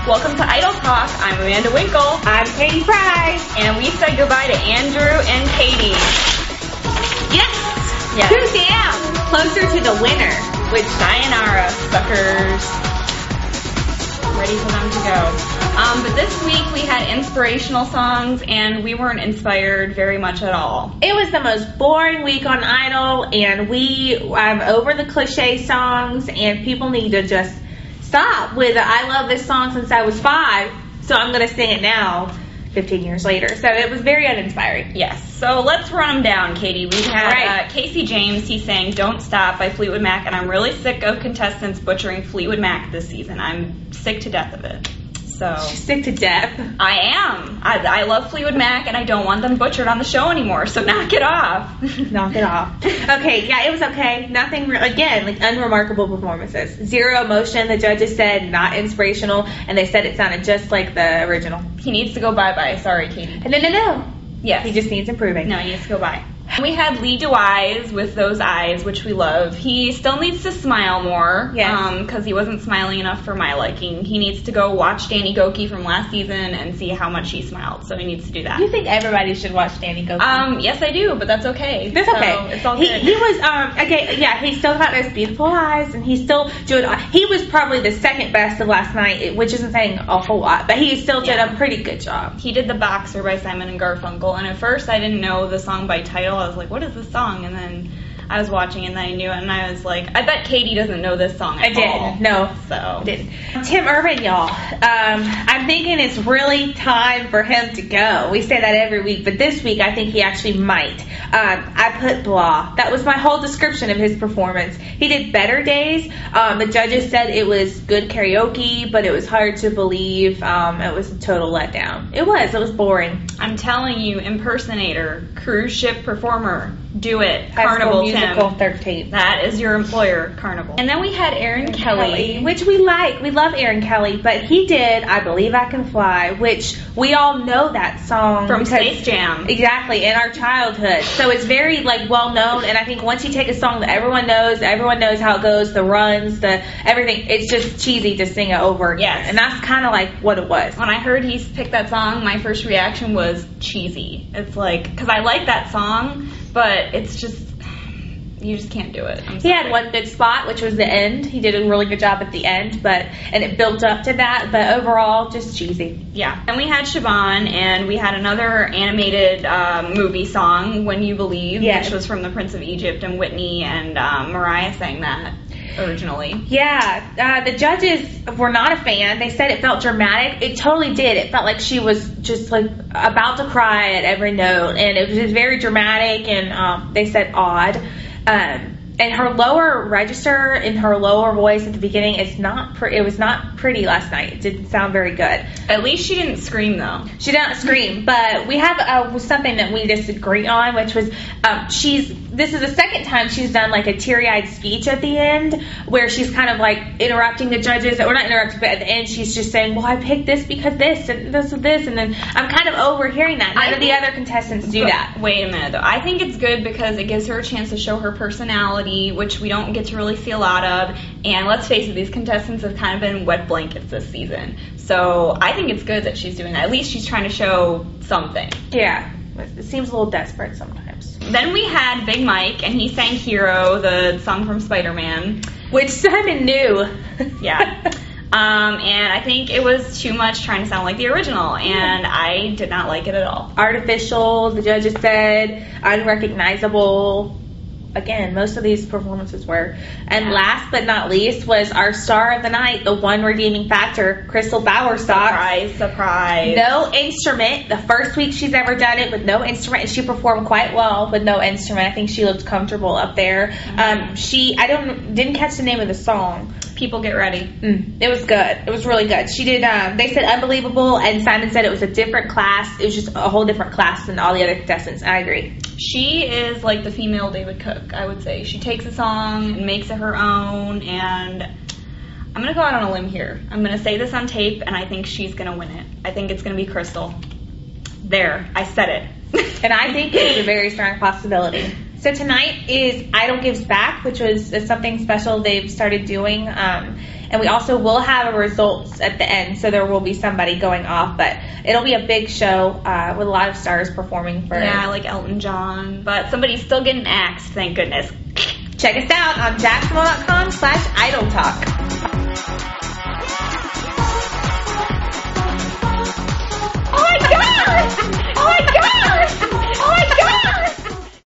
Welcome to Idol Talk. I'm Amanda Winkle. I'm Catie Fry. And we said goodbye to Andrew and Katie. Yes! 2 down. Closer to the winner. Which sayonara, suckers. Ready for them to go. But this week we had inspirational songs, and we weren't inspired very much at all. It was the most boring week on Idol, and I'm over the cliche songs, and people need to just stop with I love this song since I was 5, so I'm going to sing it now, 15 years later. So it was very uninspiring. Yes. So let's run them down, Katie. We had Casey James. He sang Don't Stop by Fleetwood Mac, and I'm really sick of contestants butchering Fleetwood Mac this season. I'm sick to death of it. So she's sick to death. I am. I love Fleetwood Mac, and I don't want them butchered on the show anymore, so knock it off. Knock it off. Okay, yeah, it was okay. Nothing, again, like unremarkable performances. Zero emotion, the judges said, not inspirational, and they said it sounded just like the original. He needs to go bye-bye. Sorry, Katie. No. Yes. He just needs improving. No, he needs to go bye. We had Lee DeWise with Those Eyes, which we love. He still needs to smile more, because he wasn't smiling enough for my liking. He needs to go watch Danny Goki from last season and see how much he smiled, so he needs to do that. You think everybody should watch Danny Goki? Yes, I do, but that's okay. That's okay. It's all good. He was, okay, yeah, he still got those beautiful eyes, and he's still doing, he was probably the second best of last night, which isn't saying a whole lot, but he still did a pretty good job. He did The Boxer by Simon and Garfunkel, and at first I didn't know the song by title. I was like, what is this song? And then I was watching and then I knew it, and I was like, I bet Katie doesn't know this song at all. I didn't. No. So. I didn't. Tim Urban, y'all. I'm thinking it's really time for him to go. We say that every week, but this week I think he actually might. I put blah. That was my whole description of his performance. He did Better Days. The judges said it was good karaoke, but it was hard to believe. It was a total letdown. It was boring. I'm telling you, impersonator, cruise ship performer, do it. Carnival Tim. Musical 13. That is your employer, Carnival. And then we had Aaron Kelly. Which we like. We love Aaron Kelly, but he did I Believe I Can Fly, which we all know that song. From Space Jam. Exactly, in our childhood. So it's very, well known, and I think once you take a song that everyone knows how it goes, the runs, the everything, it's just cheesy to sing it over again. Yes. And that's kind of like what it was. When I heard he picked that song, my first reaction was cheesy. It's like, because I like that song, but it's just, you just can't do it. He had one good spot, which was the end. He did a really good job at the end, and it built up to that, but overall, just cheesy. Yeah. And we had Siobhan, and we had another animated movie song, When You Believe, which was from The Prince of Egypt, and Whitney and Mariah sang that originally. Yeah. The judges were not a fan. They said it felt dramatic. It totally did. It felt like she was just about to cry at every note, and it was just very dramatic, and they said odd. And her lower register in her lower voice at the beginning, it was not pretty last night. It didn't sound very good. At least she didn't scream, though. She didn't scream, but we have something that we disagree on, which was this is the second time she's done a teary-eyed speech at the end, where she's kind of interrupting the judges, or not interrupting, but at the end she's just saying, well, I picked this because this and this and this, and then I'm kind of overhearing that. None of the other contestants do that. Wait a minute, though. I think it's good because it gives her a chance to show her personality, which we don't get to really see a lot of, and let's face it, these contestants have kind of been wet blankets this season. So I think it's good that she's doing that. At least she's trying to show something. Yeah. It seems a little desperate sometimes. Then we had Big Mike, and he sang Hero, the song from Spider-Man. Which Simon knew. Yeah. And I think it was too much trying to sound like the original, and I did not like it at all. Artificial, the judges said, unrecognizable. Again, most of these performances were. And last but not least was our star of the night, the one redeeming factor, Crystal Bowersox. Surprise. No instrument. The first week she's ever done it with no instrument, and she performed quite well with no instrument. I think she looked comfortable up there. Didn't catch the name of the song. People Get Ready. It was good. It was really good. She did, they said unbelievable, and Simon said it was a different class. It was just a whole different class than all the other contestants. I agree. She is like the female David Cook, I would say. She takes a song and makes it her own, and I'm going to go out on a limb here. I'm going to say this on tape, and I think she's going to win it. I think it's going to be Crystal. There. I said it. And I think it's a very strong possibility. So tonight is Idol Gives Back, which is something special they've started doing. And we also will have a results at the end, so there will be somebody going off. But it'll be a big show with a lot of stars performing for. Yeah, like Elton John. But somebody's still getting axed, thank goodness. Check us out on Jacksonville.com/idoltalk.